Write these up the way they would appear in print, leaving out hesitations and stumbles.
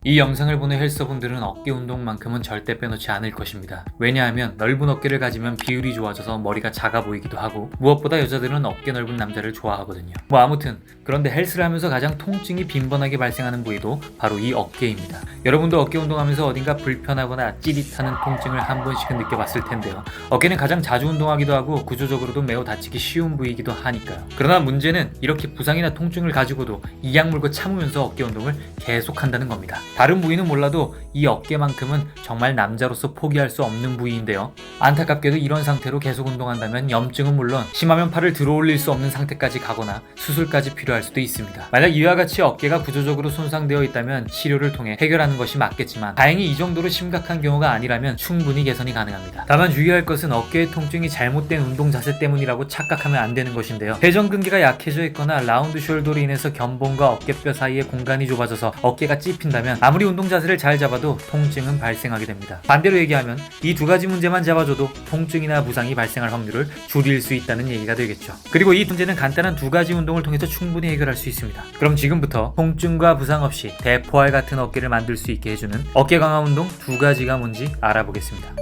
이 영상을 보는 헬스분들은 어깨 운동만큼은 절대 빼놓지 않을 것입니다. 왜냐하면 넓은 어깨를 가지면 비율이 좋아져서 머리가 작아 보이기도 하고 무엇보다 여자들은 어깨 넓은 남자를 좋아하거든요. 아무튼 그런데 헬스를 하면서 가장 통증이 빈번하게 발생하는 부위도 바로 이 어깨입니다. 여러분도 어깨 운동하면서 어딘가 불편하거나 찌릿하는 통증을 한 번씩은 느껴봤을 텐데요. 어깨는 가장 자주 운동하기도 하고 구조적으로도 매우 다치기 쉬운 부위이기도 하니까요. 그러나 문제는 이렇게 부상이나 통증을 가지고도 이악 물고 참으면서 어깨 운동을 계속한다는 겁니다. 다른 부위는 몰라도 이 어깨만큼은 정말 남자로서 포기할 수 없는 부위인데요. 안타깝게도 이런 상태로 계속 운동한다면 염증은 물론 심하면 팔을 들어 올릴 수 없는 상태까지 가거나 수술까지 필요할 수도 있습니다. 만약 이와 같이 어깨가 구조적으로 손상되어 있다면 치료를 통해 해결하는 것이 맞겠지만 다행히 이 정도로 심각한 경우가 아니라면 충분히 개선이 가능합니다. 다만 주의할 것은 어깨의 통증이 잘못된 운동 자세 때문이라고 착각하면 안 되는 것인데요. 회전근개가 약해져 있거나 라운드 숄더로 인해서 견봉과 어깨뼈 사이에 공간이 좁아져서 어깨가 찝힌다면 아무리 운동 자세를 잘 잡아도 통증은 발생하게 됩니다. 반대로 얘기하면 이 두 가지 문제만 잡아줘도 통증이나 부상이 발생할 확률을 줄일 수 있다는 얘기가 되겠죠. 그리고 이 문제는 간단한 두 가지 운동을 통해서 충분히 해결할 수 있습니다. 그럼 지금부터 통증과 부상 없이 대포알 같은 어깨를 만들 수 있게 해주는 어깨 강화 운동 두 가지가 뭔지 알아보겠습니다.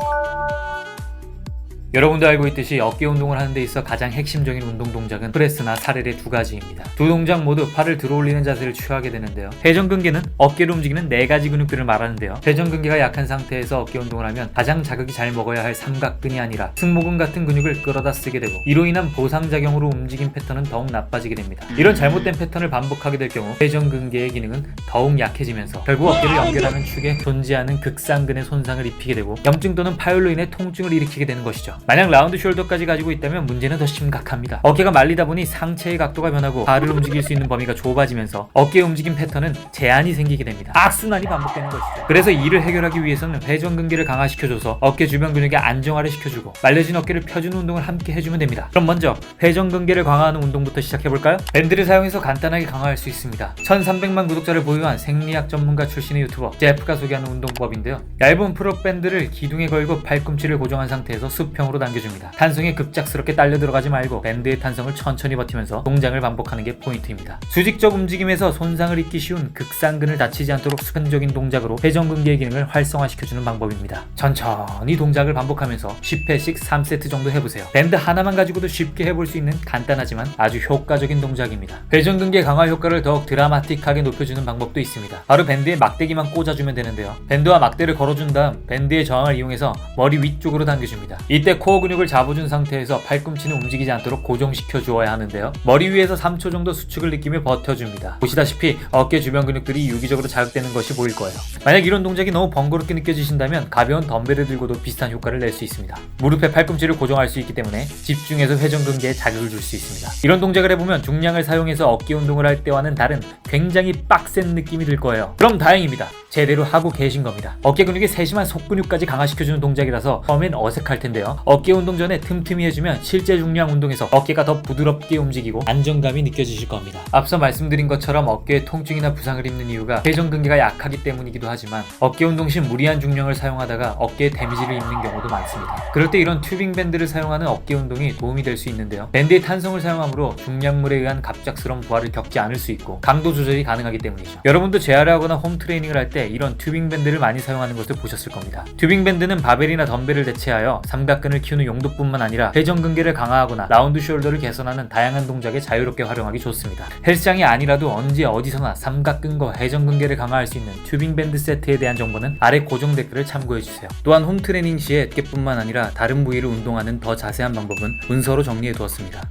여러분도 알고 있듯이 어깨 운동을 하는 데 있어 가장 핵심적인 운동 동작은 프레스나 사렐의 두 가지입니다. 두 동작 모두 팔을 들어 올리는 자세를 취하게 되는데요. 회전근개는 어깨를 움직이는 네 가지 근육들을 말하는데요. 회전근개가 약한 상태에서 어깨 운동을 하면 가장 자극이 잘 먹어야 할 삼각근이 아니라 승모근 같은 근육을 끌어다 쓰게 되고 이로 인한 보상작용으로 움직임 패턴은 더욱 나빠지게 됩니다. 이런 잘못된 패턴을 반복하게 될 경우 회전근개의 기능은 더욱 약해지면서 결국 어깨를 연결하는 축에 존재하는 극상근의 손상을 입히게 되고 염증 또는 파열로 인해 통증을 일으키게 되는 것이죠. 만약 라운드 숄더까지 가지고 있다면 문제는 더 심각합니다. 어깨가 말리다 보니 상체의 각도가 변하고 발을 움직일 수 있는 범위가 좁아지면서 어깨의 움직임 패턴은 제한이 생기게 됩니다. 악순환이 반복되는 것이죠. 그래서 이를 해결하기 위해서는 회전근개를 강화시켜줘서 어깨 주변 근육의 안정화를 시켜주고 말려진 어깨를 펴주는 운동을 함께 해주면 됩니다. 그럼 먼저 회전근개를 강화하는 운동부터 시작해볼까요? 밴드를 사용해서 간단하게 강화할 수 있습니다. 1300만 구독자를 보유한 생리학 전문가 출신의 유튜버 제프가 소개하는 운동법인데요. 얇은 풀업 밴드를 기둥에 걸고 팔꿈치를 고정한 상태에서 수평으로 당겨줍니다. 탄성에 급작스럽게 딸려 들어가지 말고 밴드의 탄성을 천천히 버티면서 동작을 반복하는 게 포인트입니다. 수직적 움직임에서 손상을 입기 쉬운 극상근을 다치지 않도록 습관적인 동작으로 회전근개의 기능을 활성화시켜주는 방법입니다. 천천히 동작을 반복하면서 10회씩 3세트 정도 해보세요. 밴드 하나만 가지고도 쉽게 해볼 수 있는 간단하지만 아주 효과적인 동작입니다. 회전근개 강화 효과를 더욱 드라마틱하게 높여주는 방법도 있습니다. 바로 밴드에 막대기만 꽂아주면 되는데요. 밴드와 막대를 걸어준 다음 밴드의 저항을 이용해서 머리 위쪽으로 당겨줍니다. 이때 코어 근육을 잡아준 상태에서 팔꿈치는 움직이지 않도록 고정시켜 주어야 하는데요. 머리 위에서 3초 정도 수축을 느끼며 버텨줍니다. 보시다시피 어깨 주변 근육들이 유기적으로 자극되는 것이 보일 거예요. 만약 이런 동작이 너무 번거롭게 느껴지신다면 가벼운 덤벨을 들고도 비슷한 효과를 낼 수 있습니다. 무릎에 팔꿈치를 고정할 수 있기 때문에 집중해서 회전근개에 자극을 줄 수 있습니다. 이런 동작을 해보면 중량을 사용해서 어깨 운동을 할 때와는 다른 굉장히 빡센 느낌이 들 거예요. 그럼 다행입니다. 제대로 하고 계신 겁니다. 어깨 근육의 세심한 속근육까지 강화시켜주는 동작이라서 처음엔 어색할 텐데요. 어깨 운동 전에 틈틈이 해주면 실제 중량 운동에서 어깨가 더 부드럽게 움직이고 안정감이 느껴지실 겁니다. 앞서 말씀드린 것처럼 어깨에 통증이나 부상을 입는 이유가 회전근개가 약하기 때문이기도 하지만 어깨 운동 시 무리한 중량을 사용하다가 어깨에 데미지를 입는 경우도 많습니다. 그럴 때 이런 튜빙 밴드를 사용하는 어깨 운동이 도움이 될 수 있는데요. 밴드의 탄성을 사용하므로 중량물에 의한 갑작스러운 부하를 겪지 않을 수 있고 강도 조절이 가능하기 때문이죠. 여러분도 재활을 하거나 홈 트레이닝을 할 때 이런 튜빙 밴드를 많이 사용하는 것을 보셨을 겁니다. 튜빙 밴드는 바벨이나 덤벨을 대체하여 삼각근을 키우는 용도뿐만 아니라 회전근개를 강화하거나 라운드 숄더를 개선하는 다양한 동작에 자유롭게 활용하기 좋습니다. 헬스장이 아니라도 언제 어디서나 삼각근과 회전근개를 강화할 수 있는 튜빙 밴드 세트에 대한 정보는 아래 고정 댓글을 참고해주세요. 또한 홈 트레이닝 시에 어깨뿐만 아니라 다른 부위를 운동하는 더 자세한 방법은 문서로 정리해 두었습니다.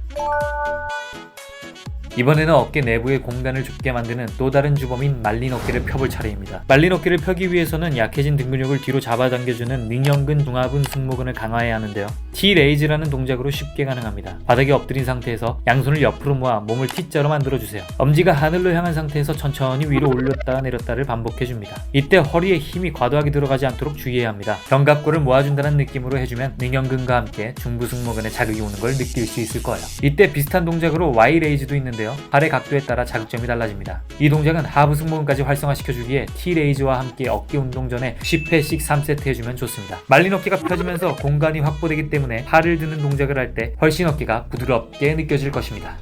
이번에는 어깨 내부의 공간을 좁게 만드는 또 다른 주범인 말린 어깨를 펴볼 차례입니다. 말린 어깨를 펴기 위해서는 약해진 등 근육을 뒤로 잡아당겨주는 능형근, 중하근, 승모근을 강화해야 하는데요. T-레이즈라는 동작으로 쉽게 가능합니다. 바닥에 엎드린 상태에서 양손을 옆으로 모아 몸을 T자로 만들어주세요. 엄지가 하늘로 향한 상태에서 천천히 위로 올렸다 내렸다를 반복해줍니다. 이때 허리에 힘이 과도하게 들어가지 않도록 주의해야 합니다. 견갑골을 모아준다는 느낌으로 해주면 능형근과 함께 중부 승모근에 자극이 오는 걸 느낄 수 있을 거예요. 이때 비슷한 동작으로 Y-레이즈도 있는데요. 팔의 각도에 따라 자극점이 달라집니다. 이 동작은 하부 승모근까지 활성화시켜주기에 T-레이즈와 함께 어깨 운동 전에 10회씩 3세트 해주면 좋습니다. 말린 어깨가 펴지면서 공간이 확보되기 때문에 팔을 드는 동작을 할 때 훨씬 어깨가 부드럽게 느껴질 것입니다.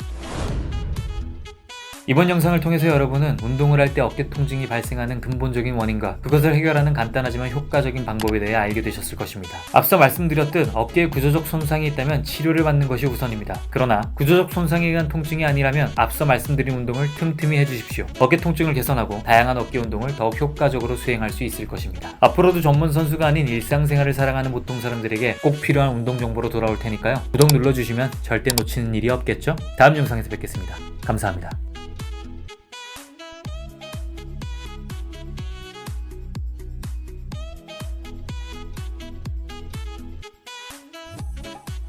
이번 영상을 통해서 여러분은 운동을 할 때 어깨 통증이 발생하는 근본적인 원인과 그것을 해결하는 간단하지만 효과적인 방법에 대해 알게 되셨을 것입니다. 앞서 말씀드렸듯 어깨에 구조적 손상이 있다면 치료를 받는 것이 우선입니다. 그러나 구조적 손상에 의한 통증이 아니라면 앞서 말씀드린 운동을 틈틈이 해주십시오. 어깨 통증을 개선하고 다양한 어깨 운동을 더욱 효과적으로 수행할 수 있을 것입니다. 앞으로도 전문 선수가 아닌 일상생활을 사랑하는 보통 사람들에게 꼭 필요한 운동 정보로 돌아올 테니까요. 구독 눌러주시면 절대 놓치는 일이 없겠죠? 다음 영상에서 뵙겠습니다. 감사합니다.